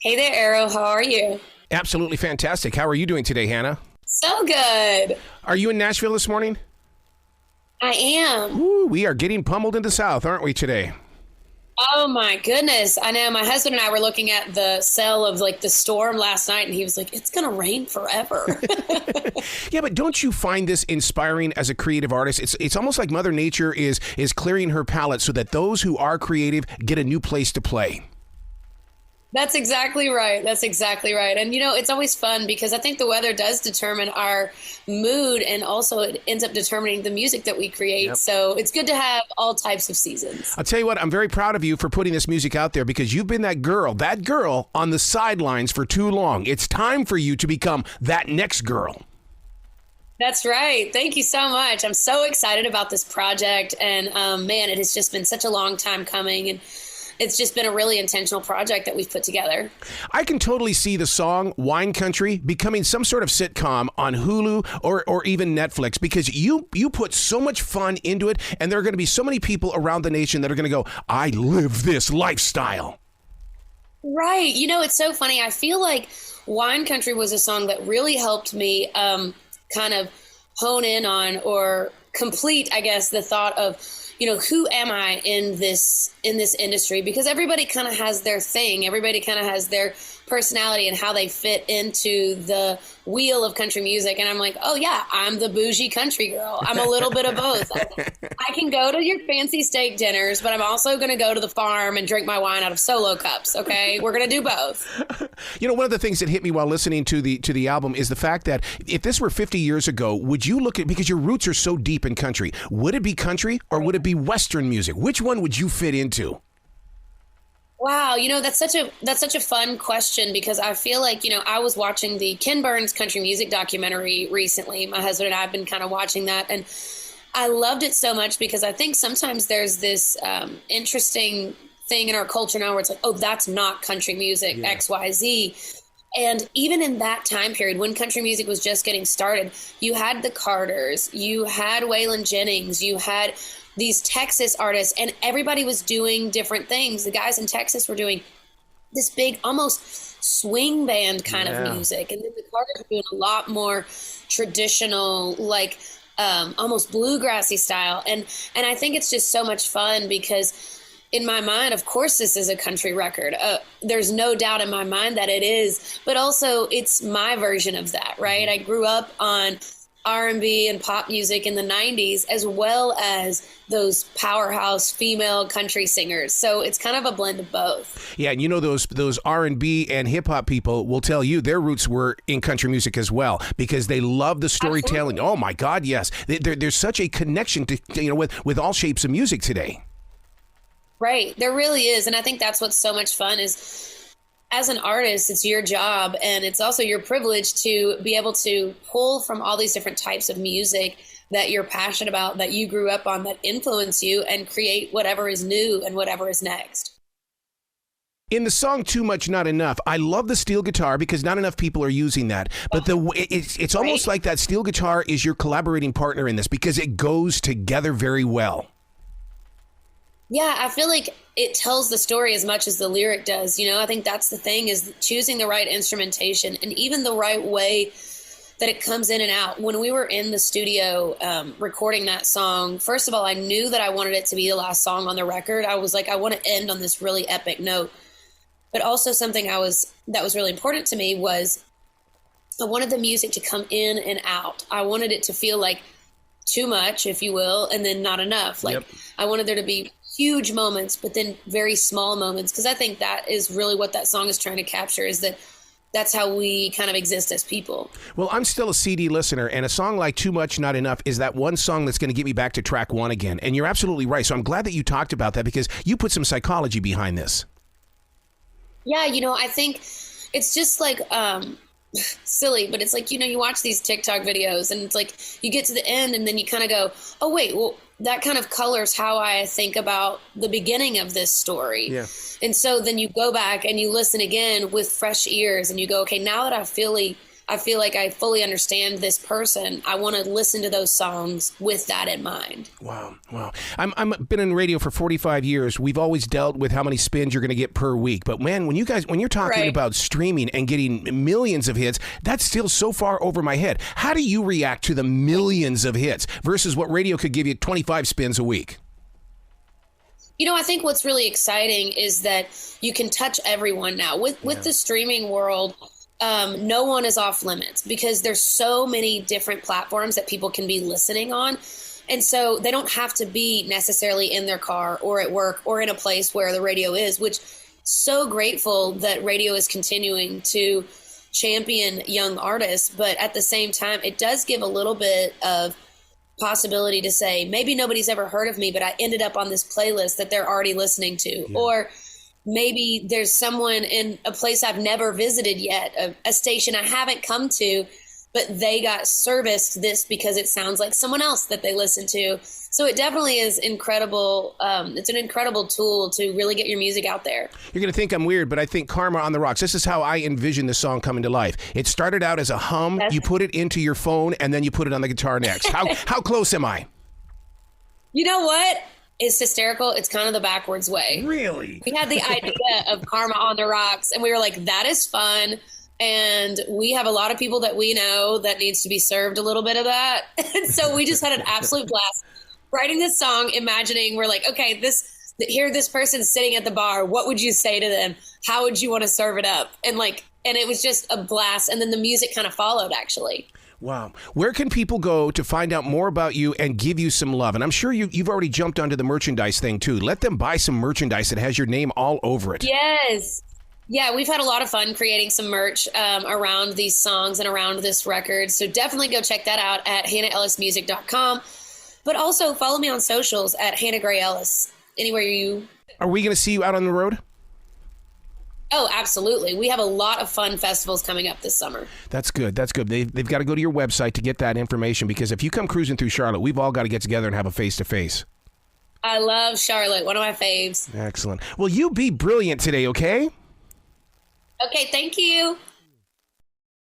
Hey there, Arrow. How are you? Absolutely fantastic. How are you doing today, Hannah? So good. Are you in Nashville this morning? I am. Ooh, we are getting pummeled in the South, aren't we, today? Oh my goodness. I know my husband and I were looking at the cell of like the storm last night and he was like, it's going to rain forever. Yeah, but don't you find this inspiring as a creative artist? It's almost like Mother Nature is clearing her palette so that those who are creative get a new place to play. That's exactly right. That's exactly right. And, it's always fun because I think the weather does determine our mood and also it ends up determining the music that we create. Yep. So it's good to have all types of seasons. I'll tell you what, I'm very proud of you for putting this music out there because you've been that girl on the sidelines for too long. It's time for you to become that next girl. That's right. Thank you so much. I'm so excited about this project. And man, it has just been such a long time coming. And it's just been a really intentional project that we've put together. I can totally see the song Wine Country becoming some sort of sitcom on Hulu or even Netflix because you put so much fun into it, and there are going to be so many people around the nation that are going to go, I live this lifestyle. Right. It's so funny. I feel like Wine Country was a song that really helped me kind of hone in on or complete, I guess, the thought of, who am I in this industry? Because everybody kind of has their thing. Everybody kind of has their personality and how they fit into the wheel of country music. And I'm like, oh yeah, I'm the bougie country girl. I'm a little bit of both. I can go to your fancy steak dinners, but I'm also going to go to the farm and drink my wine out of solo cups. Okay. We're going to do both. One of the things that hit me while listening to the album is the fact that if this were 50 years ago, would you look at, because your roots are so deep in country, would it be country or would it be Western music? Which one would you fit into? Wow, that's such a fun question because I feel like, I was watching the Ken Burns country music documentary recently. My husband and I have been kind of watching that, and I loved it so much because I think sometimes there's this interesting thing in our culture now where it's like, oh, that's not country music, yeah. XYZ. And even in that time period when country music was just getting started, you had the Carters, you had Waylon Jennings, you had these Texas artists, and everybody was doing different things. The guys in Texas were doing this big, almost swing band kind of music. And then the Carters were doing a lot more traditional, like almost bluegrassy style. And I think it's just so much fun because in my mind, of course, this is a country record. There's no doubt in my mind that it is, but also it's my version of that, right? I grew up on R&B and pop music in the 90s, as well as those powerhouse female country singers. So it's kind of a blend of both. Yeah, and those R&B and hip hop people will tell you their roots were in country music as well because they love the storytelling. Absolutely. Oh my God, yes. There's such a connection to with all shapes of music today. Right, there really is, and I think that's what's so much fun is, as an artist, it's your job and it's also your privilege to be able to pull from all these different types of music that you're passionate about, that you grew up on, that influence you, and create whatever is new and whatever is next. In the song Too Much Not Enough, I love the steel guitar because not enough people are using that. But it's almost like that steel guitar is your collaborating partner in this because it goes together very well. Yeah, I feel like it tells the story as much as the lyric does. I think that's the thing, is choosing the right instrumentation and even the right way that it comes in and out. When we were in the studio recording that song, first of all, I knew that I wanted it to be the last song on the record. I was like, I want to end on this really epic note. But also something that was really important to me was I wanted the music to come in and out. I wanted it to feel like too much, if you will, and then not enough. Like, yep. I wanted there to be huge moments, but then very small moments, because I think that is really what that song is trying to capture, is that that's how we kind of exist as people. Well, I'm still a CD listener, and a song like Too Much Not Enough is that one song that's going to get me back to track one again. And you're absolutely right. So I'm glad that you talked about that because you put some psychology behind this. Yeah, I think it's just like silly, but it's like, you watch these TikTok videos and it's like you get to the end and then you kind of go, oh, wait, well, that kind of colors how I think about the beginning of this story. Yeah. And so then you go back and you listen again with fresh ears and you go, okay, now that I I feel like I fully understand this person. I want to listen to those songs with that in mind. Wow. I'm been in radio for 45 years. We've always dealt with how many spins you're going to get per week. But man, when you're talking about streaming and getting millions of hits, that's still so far over my head. How do you react to the millions of hits versus what radio could give you 25 spins a week? I think what's really exciting is that you can touch everyone now. With the streaming world, no one is off limits because there's so many different platforms that people can be listening on. And so they don't have to be necessarily in their car or at work or in a place where the radio is, which so grateful that radio is continuing to champion young artists. But at the same time, it does give a little bit of possibility to say, maybe nobody's ever heard of me, but I ended up on this playlist that they're already listening to. Yeah. Or maybe there's someone in a place I've never visited yet, a station I haven't come to, but they got serviced this because it sounds like someone else that they listen to. So it definitely is incredible. It's an incredible tool to really get your music out there. You're going to think I'm weird, but I think Karma on the Rocks, this is how I envision this song coming to life. It started out as a hum, you put it into your phone, and then you put it on the guitar next. How close am I? You know what? It's hysterical. It's kind of the backwards way. Really? We had the idea of Karma on the Rocks, and we were like, that is fun. And we have a lot of people that we know that needs to be served a little bit of that. And so we just had an absolute blast writing this song, imagining we're like, okay, this person's sitting at the bar. What would you say to them? How would you want to serve it up? And it was just a blast. And then the music kind of followed, actually. Wow. Where can people go to find out more about you and give you some love? And I'm sure you've already jumped onto the merchandise thing too. Let them buy some merchandise that has your name all over it. Yes. Yeah, we've had a lot of fun creating some merch around these songs and around this record. So definitely go check that out at hannahellismusic.com. But also follow me on socials at Hannah Gray Ellis. Anywhere you... Are we going to see you out on the road? Oh, absolutely. We have a lot of fun festivals coming up this summer. That's good. They've got to go to your website to get that information, because if you come cruising through Charlotte, we've all got to get together and have a face-to-face. I love Charlotte. One of my faves. Excellent. Well, you be brilliant today, okay? Okay, thank you.